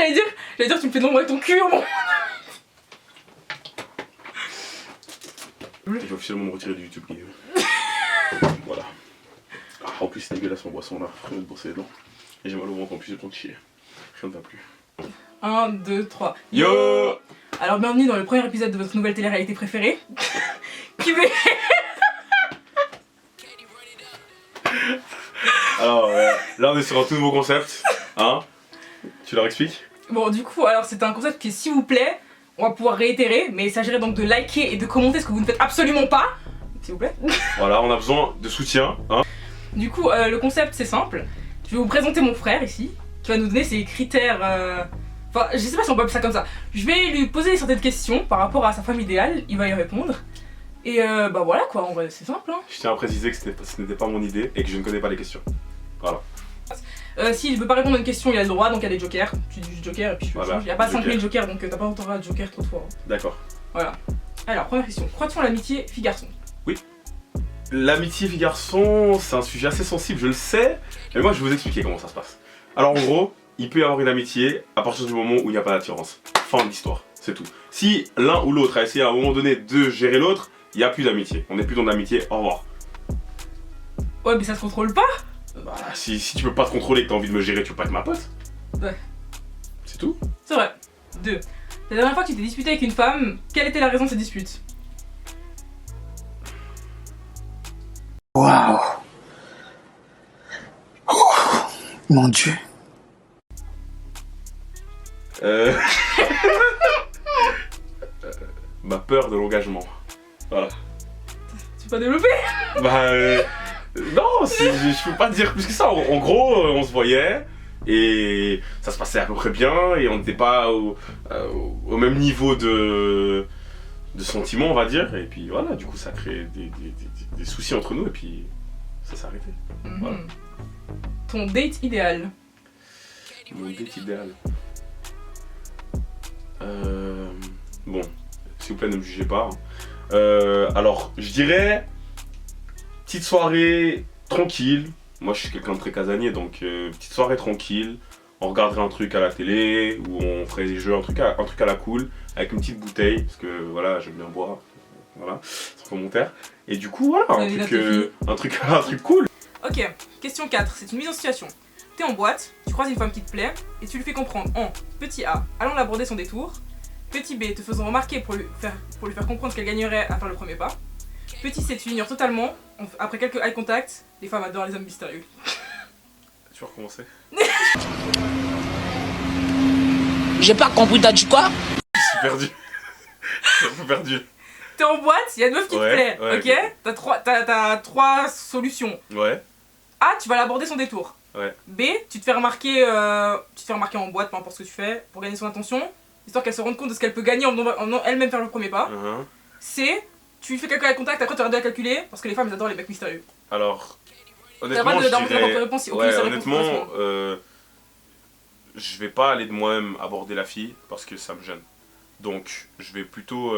j'allais dire tu me fais de l'ombre avec ton cul, bon. Je vais officiellement me retirer du YouTube game. Voilà. Ah, en plus c'est dégueulasse mon boisson là, je vais me brosser les dents. Et j'ai mal au ventre en plus, j'ai le temps de chier. Rien ne va plus. 1, 2, 3. Yo. Alors bienvenue dans le premier épisode de votre nouvelle télé-réalité préférée. Qui va... Alors là on est sur un tout nouveau concept. Hein? Tu leur expliques? Bon du coup, alors c'est un concept qui s'il vous plaît, on va pouvoir réitérer, mais il s'agirait donc de liker et de commenter ce que vous ne faites absolument pas. S'il vous plaît. Voilà, on a besoin de soutien. Hein? Du coup, le concept c'est simple. Je vais vous présenter mon frère ici, qui va nous donner ses critères... Enfin, je sais pas si on peut appeler ça comme ça. Je vais lui poser certaines questions par rapport à sa femme idéale, il va y répondre. Et bah voilà quoi, en vrai c'est simple hein. Je tiens à préciser que ce n'était pas mon idée et que je ne connais pas les questions. Voilà. Si je veux pas répondre à une question, il a le droit, donc il y a des jokers. Tu dis juste joker et puis je Voilà, change. Il y a pas joker. 5000 jokers, donc t'as pas intérêt à joker trop de fois. Hein. D'accord. Voilà. Alors, première question. Crois-tu en l'amitié fille-garçon? L'amitié fille-garçon, c'est un sujet assez sensible, je le sais. Mais moi je vais vous expliquer comment ça se passe. Alors en gros, il peut y avoir une amitié à partir du moment où il n'y a pas d'attirance. Fin de l'histoire, c'est tout. Si l'un ou l'autre a essayé à un moment donné de gérer l'autre, il n'y a plus d'amitié. On n'est plus dans l'amitié, au revoir. Ouais, mais ça se contrôle pas? Bah, si tu peux pas te contrôler et que t'as envie de me gérer, tu peux pas être ma pote. Ouais. C'est tout. C'est vrai. 2. La dernière fois que tu t'es disputé avec une femme, quelle était la raison de cette dispute? Waouh. Mon Dieu. Ma peur de l'engagement. Voilà. Tu peux pas développer? Bah non, je peux pas dire plus que ça. En gros, on se voyait et ça se passait à peu près bien et on n'était pas au même niveau de sentiments, on va dire. Et puis voilà, du coup, ça crée des soucis entre nous et puis ça s'est arrêté. Voilà. Ton date idéal? Mon date idéal. Bon, s'il vous plaît, ne me jugez pas. Alors, je dirais petite soirée tranquille. Moi, je suis quelqu'un de très casanier, donc petite soirée tranquille. On regarderait un truc à la télé ou on ferait des jeux, un truc à la cool, avec une petite bouteille, parce que voilà, j'aime bien boire. Voilà, sans commentaire. Et du coup, voilà, un truc cool. Ok, question 4, c'est une mise en situation. T'es en boîte, tu croises une femme qui te plaît, et tu lui fais comprendre en petit A, allons l'aborder son détour. Petit B, te faisant remarquer pour lui faire comprendre qu'elle gagnerait à faire le premier pas. Petit C, tu l'ignores totalement. Après quelques eye contact, les femmes adorent les hommes mystérieux. Tu vas recommencer? J'ai pas compris, t'as dit quoi? Je suis perdu. Je suis un peu perdu. T'es en boîte, il y a une meuf qui te plaît, ouais, ok? T'as trois solutions. Ouais. A, tu vas l'aborder son détour. Ouais. B, tu te fais remarquer en boîte, peu importe ce que tu fais, pour gagner son attention, histoire qu'elle se rende compte de ce qu'elle peut gagner en elle-même faire le premier pas. C, tu lui fais quelques eye contact, après tu arrêtes de la calculer, parce que les femmes elles adorent les mecs mystérieux. Alors, honnêtement, T'as le droit je d'avoir dirais... réponse si aucune ouais, de ces honnêtement, réponses correspond. je vais pas aller de moi-même aborder la fille parce que ça me gêne. Donc, je vais plutôt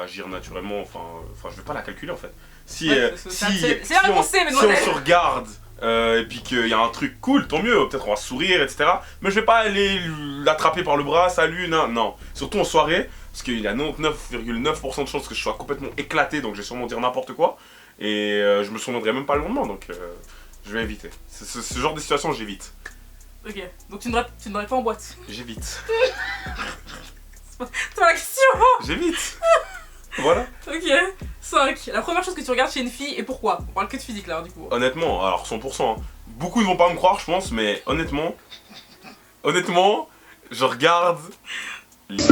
agir naturellement. Enfin, je vais pas la calculer en fait. Si, Ouais, c'est la réponse C, si mesdemoiselles. on se regarde et puis qu'il y a un truc cool, tant mieux. Peut-être on va sourire, etc. Mais je vais pas aller l'attraper par le bras, salut, non. Surtout en soirée, parce qu'il y a 99,9% de chances que je sois complètement éclaté, donc je vais sûrement dire n'importe quoi. Et je me souviendrai même pas le lendemain, donc je vais éviter. Ce genre de situation, j'évite. Ok, donc tu n'aurais pas en boîte. J'évite. C'est pas la question. J'évite. Voilà. Ok, 5. La première chose que tu regardes chez une fille et pourquoi? On parle que de physique là du coup. Honnêtement, alors 100%, hein. Beaucoup ne vont pas me croire, je pense, mais honnêtement, je regarde... Les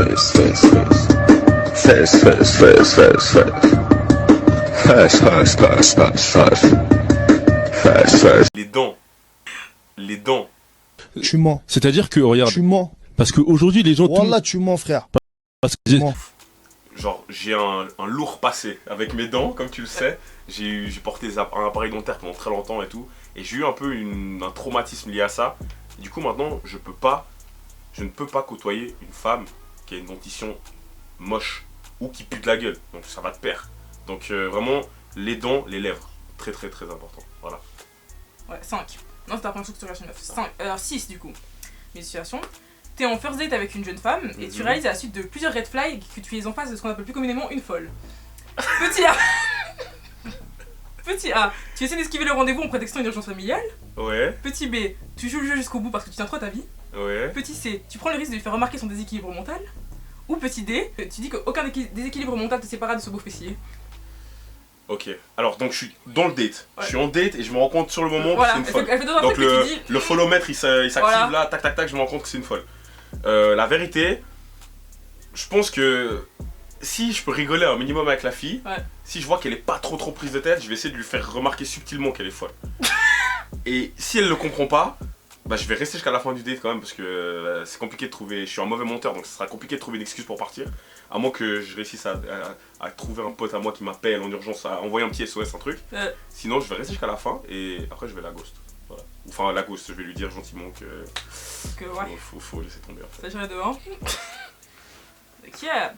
dents. Tu mens. C'est-à-dire que, regarde, Tu mens. parce qu'aujourd'hui les gens... Wallah, tu mens, frère. Parce que Tu mens. Genre, j'ai un lourd passé avec mes dents, comme tu le sais. J'ai porté un appareil dentaire pendant très longtemps et tout. Et j'ai eu un peu un traumatisme lié à ça. Du coup, maintenant, je ne peux pas côtoyer une femme qui a une dentition moche ou qui pue de la gueule. Donc ça va de pair. Donc vraiment, les dents, les lèvres. Très très très important. Voilà. Ouais, 5. Non, c'est la première chose que tu regardes chez une meuf. 6 du coup. Mes situations. T'es en first date avec une jeune femme et tu réalises à la suite de plusieurs red flags que tu es en face de ce qu'on appelle plus communément une folle. Petit A. Petit A, tu essaies d'esquiver le rendez-vous en prétextant une urgence familiale. Ouais, Petit B, tu joues le jeu jusqu'au bout parce que tu tiens trop à ta vie. ouais. Petit C, tu prends le risque de lui faire remarquer son déséquilibre mental. Ou petit D, tu dis qu'aucun déséquilibre mental te séparera de ce beau fessier. Ok, alors donc je suis dans le date. Ouais. Je suis en date et je me rends compte sur le moment Voilà, que c'est une folle. elle fait deux Donc trucs que tu dis. le followmètre il s'active Voilà. là, tac tac tac, je me rends compte que c'est une folle. La vérité, je pense que si je peux rigoler un minimum avec la fille, Ouais. si je vois qu'elle est pas trop prise de tête, je vais essayer de lui faire remarquer subtilement qu'elle est folle. Et si elle le comprend pas, bah je vais rester jusqu'à la fin du date quand même parce que c'est compliqué de trouver, je suis un mauvais monteur donc ce sera compliqué de trouver une excuse pour partir. À moins que je réussisse à trouver un pote à moi qui m'appelle en urgence, à envoyer un petit SOS, un truc. Sinon je vais rester jusqu'à la fin et après je vais la ghost. Voilà. Enfin la ghost, je vais lui dire gentiment que Ouais, faut laisser tomber en fait. ça dirait de 1. Qui a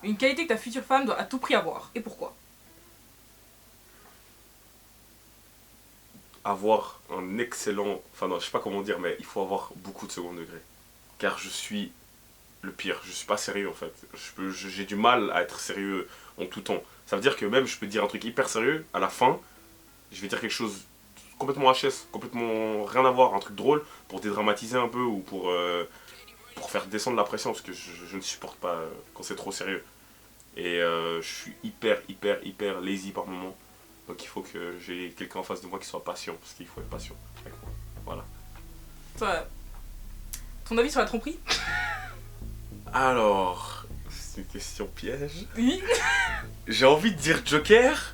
une qualité que ta future femme doit à tout prix avoir. Et pourquoi? Avoir un excellent... Enfin non, je sais pas comment dire, mais il faut avoir beaucoup de second degré. Car je suis le pire, je suis pas sérieux en fait. J'ai du mal à être sérieux en tout temps. Ça veut dire que même je peux dire un truc hyper sérieux, à la fin, je vais dire quelque chose complètement HS, complètement rien à voir, un truc drôle, pour dédramatiser un peu ou pour faire descendre la pression, parce que je ne supporte pas quand c'est trop sérieux. Et je suis hyper lazy par moment. Donc il faut que j'ai quelqu'un en face de moi qui soit patient, parce qu'il faut être patient avec moi. Voilà. Toi, ton avis sur la tromperie? Alors, c'est une question piège. Oui. J'ai envie de dire Joker,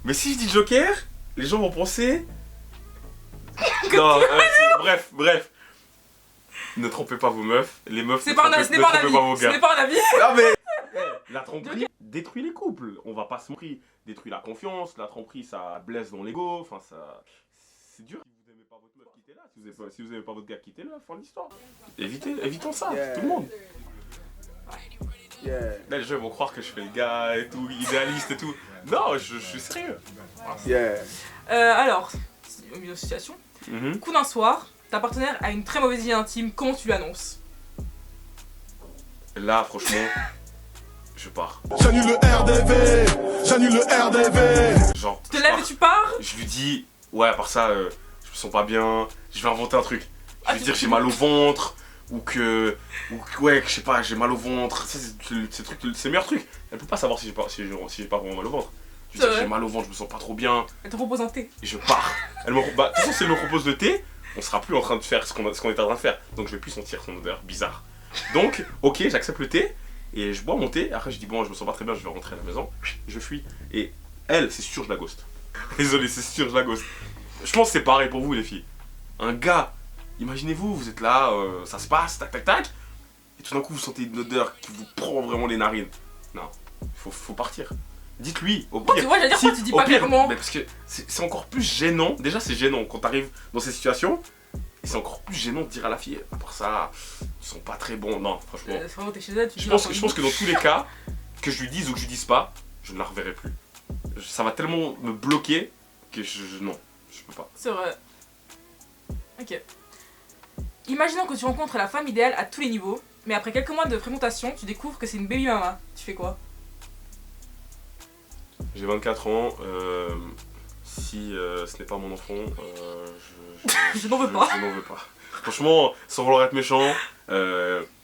mais si je dis Joker, les gens vont penser... Non, bref. Ne trompez pas vos meufs, les meufs Ce n'est ne pas un trompez avis. pas vos Ce gars. n'est pas un avis. Non mais la tromperie détruit les couples. On va pas se mentir, détruit la confiance. La tromperie ça blesse dans l'ego. Enfin ça, c'est dur. Si vous aimez pas votre meuf, quittez-la. Si vous aimez pas votre gars, quittez-le. Fin de l'histoire. Évitons ça, tout le monde. Là les gens vont croire que je fais le gars et tout, idéaliste et tout. Non, je suis sérieux. Alors, c'est une situation. Mhm. Coup d'un soir, ta partenaire a une très mauvaise vie intime. Comment tu l'annonces? Là franchement, je pars. J'annule le RDV. J'annule le RDV. Genre, Tu te lèves et tu pars? je lui dis, ouais, à part ça, je me sens pas bien, je vais inventer un truc. Je vais tu- dire que j'ai mal au ventre, ouais, que je sais pas, j'ai mal au ventre. Ça, c'est le meilleur truc. Elle peut pas savoir si j'ai pas vraiment mal au ventre. Je vais dire que j'ai mal au ventre, je me sens pas trop bien, Elle te propose un thé. et je pars. De toute façon, si elle me propose le thé, on sera plus en train de faire ce qu'on était en train de faire. Donc je vais plus sentir son odeur bizarre. Donc, ok, j'accepte le thé, et je bois mon thé. Après, je dis, bon, je me sens pas très bien, je vais rentrer à la maison. Je fuis. Et elle, c'est sûr, je la ghost. Désolé, c'est sûr, je la ghost. Je pense que c'est pareil pour vous, les filles. Un gars, imaginez-vous, vous êtes là, ça se passe, tac, tac, tac. Et tout d'un coup, vous sentez une odeur qui vous prend vraiment les narines. Non, faut partir. Dites-lui, au pire. Tu vois, j'allais dire, pourquoi tu dis pas au pire, clairement? mais parce que c'est encore plus gênant. Déjà, c'est gênant quand t'arrives dans ces situations. Et c'est encore plus gênant de dire à la fille, à part ça, ils sont pas très bons. Non, franchement. C'est vraiment, t'es chez elle, tu Je dis pense un que dans tous les cas, que je lui dise ou que je lui dise pas, je ne la reverrai plus. Ça va tellement me bloquer que non, je peux pas. C'est vrai. Ok. Imaginons que tu rencontres la femme idéale à tous les niveaux, mais après quelques mois de fréquentation, tu découvres que c'est une baby mama. Tu fais quoi? J'ai 24 ans, si ce n'est pas mon enfant, Je n'en veux pas. Je n'en veux pas. Franchement, sans vouloir être méchant,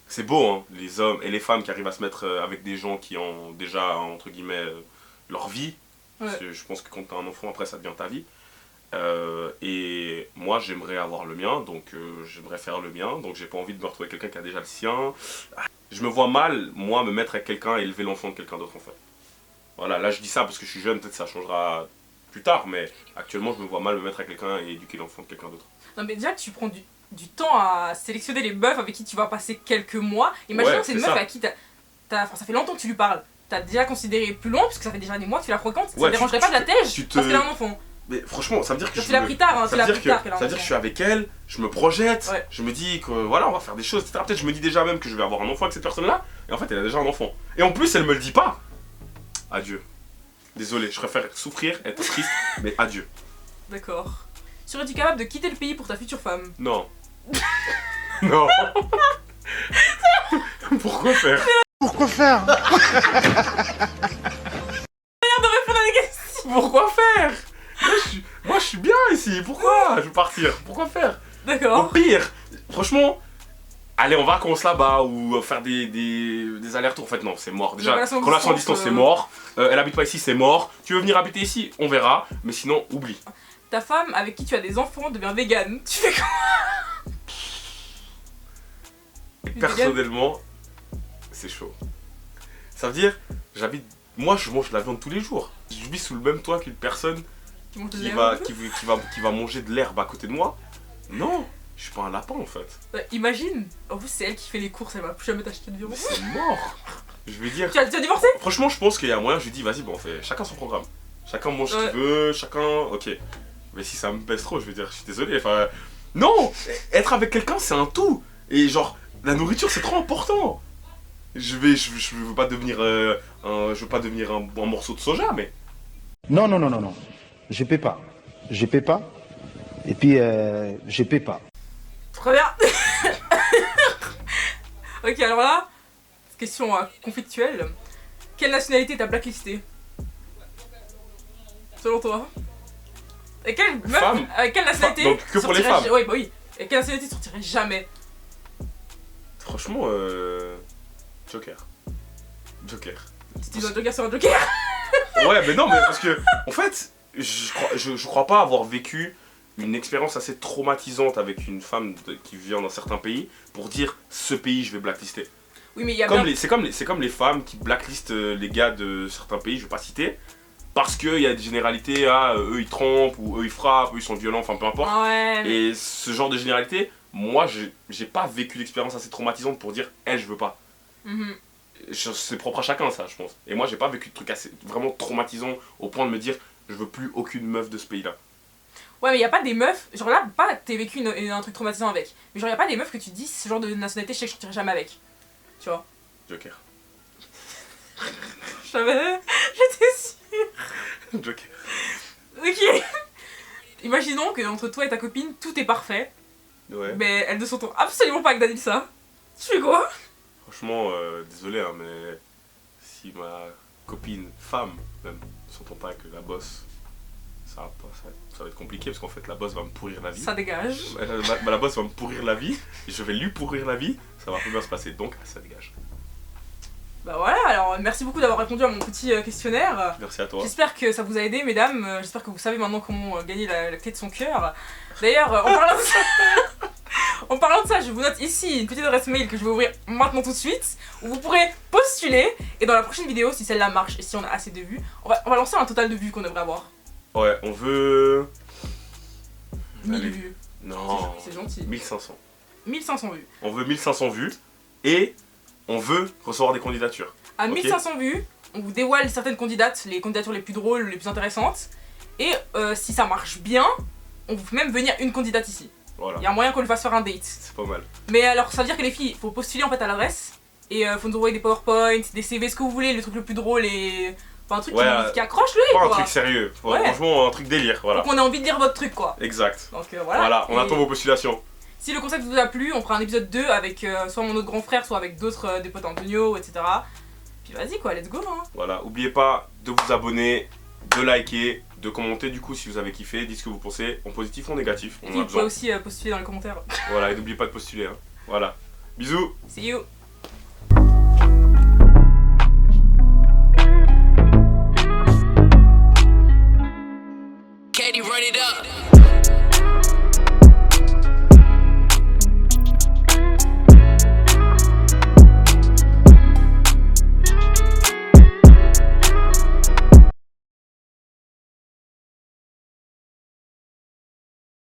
c'est beau, hein, les hommes et les femmes qui arrivent à se mettre avec des gens qui ont déjà, entre guillemets, leur vie. Ouais. Parce que je pense que quand tu as un enfant, après, ça devient ta vie. Et moi, j'aimerais avoir le mien, donc j'aimerais faire le mien, donc j'ai pas envie de me retrouver avec quelqu'un qui a déjà le sien. Je me vois mal, moi, me mettre avec quelqu'un et élever l'enfant de quelqu'un d'autre, en fait. Voilà, là je dis ça parce que je suis jeune, peut-être ça changera plus tard, mais actuellement je me vois mal me mettre avec quelqu'un et éduquer l'enfant de quelqu'un d'autre. Non mais déjà tu prends du temps à sélectionner les meufs avec qui tu vas passer quelques mois. Imaginons Ouais, que c'est une c'est meuf ça. à qui enfin, ça fait longtemps que tu lui parles. T'as déjà considéré plus loin puisque ça fait déjà des mois que tu la fréquentes. Ça Ouais, te dérangerait pas de la tège tu te- parce qu'elle a un enfant. Mais franchement, ça veut dire que Donc tu l'as pris tard, hein, tu ça l'as veut pris dire tard que, qu'elle a un ça veut dire que enfant. je suis avec elle, je me projette, Ouais. je me dis que voilà, on va faire des choses, etc. Peut-être je me dis déjà même que je vais avoir un enfant avec cette personne-là, et en fait elle a déjà un enfant. Et en plus elle me le dit pas. Adieu. Désolé, je préfère souffrir, être triste, mais adieu. D'accord. Serais-tu capable de quitter le pays pour ta future femme? Non. Non. Pourquoi faire? Pourquoi faire? Pourquoi faire? Moi je suis bien ici, pourquoi je veux partir? Pourquoi faire? Au D'accord. pire, franchement, aller en vacances là-bas ou faire des allers-retours, en fait non, c'est mort. Déjà, relation à relation à distance, distance c'est mort, elle habite pas ici, c'est mort. Tu veux venir habiter ici, on verra, mais sinon, oublie. Ta femme avec qui tu as des enfants devient végane. Tu fais quoi? Et personnellement, c'est chaud. Ça veut dire, moi je mange de la viande tous les jours. Je vis sous le même toit qu'une personne Tu manges de qui l'herbe. va manger de l'herbe à côté de moi. Non, je suis pas un lapin en fait. Imagine, en plus c'est elle qui fait les courses, elle va plus jamais t'acheter de viande. Mais c'est mort. Je vais dire. Tu as divorcé? Franchement, je pense qu'il y a moyen. Je lui dis, vas-y, bon, on fait chacun son programme. Chacun mange ce Ouais. qu'il veut, chacun. Ok. Mais si ça me pèse trop, je vais dire, je suis désolé. Enfin, non. Être avec quelqu'un, c'est un tout. Et genre, la nourriture, c'est trop important. Je veux pas devenir un morceau de soja, mais. Non, non, non, non, non. Je paie pas. Je paie pas. Et puis, je paie pas. Très bien. Ok, alors là, question conflictuelle. Quelle nationalité t'as blacklisté? Selon toi? Et quelle meuf, Femme. quelle nationalité Donc, que pour les sortirait femmes. Oui, bah oui. Et quelle nationalité sortirait jamais? Franchement, Joker. Joker. Si tu dois un joker sur un joker. Ouais, mais non, mais parce que, en fait, je crois pas avoir vécu une expérience assez traumatisante avec une femme qui vient d'un certain pays pour dire ce pays je vais blacklister. Oui, mais il y a bien... C'est comme les femmes qui blacklistent les gars de certains pays, je vais pas citer, parce qu'il y a des généralités, eux ils trompent, ou eux ils frappent, eux ils sont violents, enfin peu importe. Ah ouais, mais... Et ce genre de généralité, moi j'ai pas vécu d'expérience assez traumatisante pour dire elle je veux pas. Mhm. C'est propre à chacun ça je pense. Et moi j'ai pas vécu de trucs assez vraiment traumatisants au point de me dire je veux plus aucune meuf de ce pays là. Ouais, mais y a pas des meufs, genre là, pas que t'aies vécu un truc traumatisant avec, mais genre y a pas des meufs que tu te dis ce genre de nationalité, je sais que je sortirai jamais avec. Tu vois? Joker. Je savais, j'étais sûre. Joker. Ok. Imaginons que entre toi et ta copine, tout est parfait, Ouais. mais elles ne s'entendent absolument pas avec Danilsa. Tu fais quoi? Franchement, désolé hein, mais si ma copine, femme même, ne s'entend pas avec la boss, ça va être compliqué parce qu'en fait la boss va me pourrir la vie. Ça dégage. La boss va me pourrir la vie, et je vais lui pourrir la vie, ça va pas bien se passer, donc ça dégage. Bah voilà, alors merci beaucoup d'avoir répondu à mon petit questionnaire. Merci à toi. J'espère que ça vous a aidé, mesdames. J'espère que vous savez maintenant comment gagner la clé de son cœur. D'ailleurs, en parlant de ça, je vous note ici une petite adresse mail que je vais ouvrir maintenant tout de suite, où vous pourrez postuler. Et dans la prochaine vidéo, si celle-là marche et si on a assez de vues, on va lancer un total de vues qu'on devrait avoir. Ouais, on veut... 1000 Allez. vues. Non, C'est gentil. 1500. 1500 vues. On veut 1500 vues, et on veut recevoir des candidatures. À Ok. 1500 vues, on vous dévoile certaines candidates, les candidatures les plus drôles, les plus intéressantes. Et si ça marche bien, on vous fait même venir une candidate ici. Voilà, Il y a moyen qu'on lui fasse faire un date. c'est pas mal. Mais alors, ça veut dire que les filles, faut postuler en fait à l'adresse. Et faut nous envoyer des PowerPoint, des CV, ce que vous voulez, le truc le plus drôle et. Enfin, un truc Ouais, qui accroche l'œil Pas un quoi. truc sérieux, Ouais. franchement un truc délire, voilà. Faut qu'on ait envie de lire votre truc quoi. Exact. Donc voilà. Voilà, on Et attend vos postulations. si le concept vous a plu, on fera un épisode 2 avec soit mon autre grand frère, soit avec d'autres des potes Antonio, etc. Puis vas-y quoi, let's go hein. Voilà, oubliez pas de vous abonner, de liker, de commenter du coup si vous avez kiffé, dites ce que vous pensez, en positif ou en négatif, Et on puis en a vous pouvez besoin. aussi postuler dans les commentaires. Voilà, et n'oubliez pas de postuler, hein. Voilà, bisous. See you.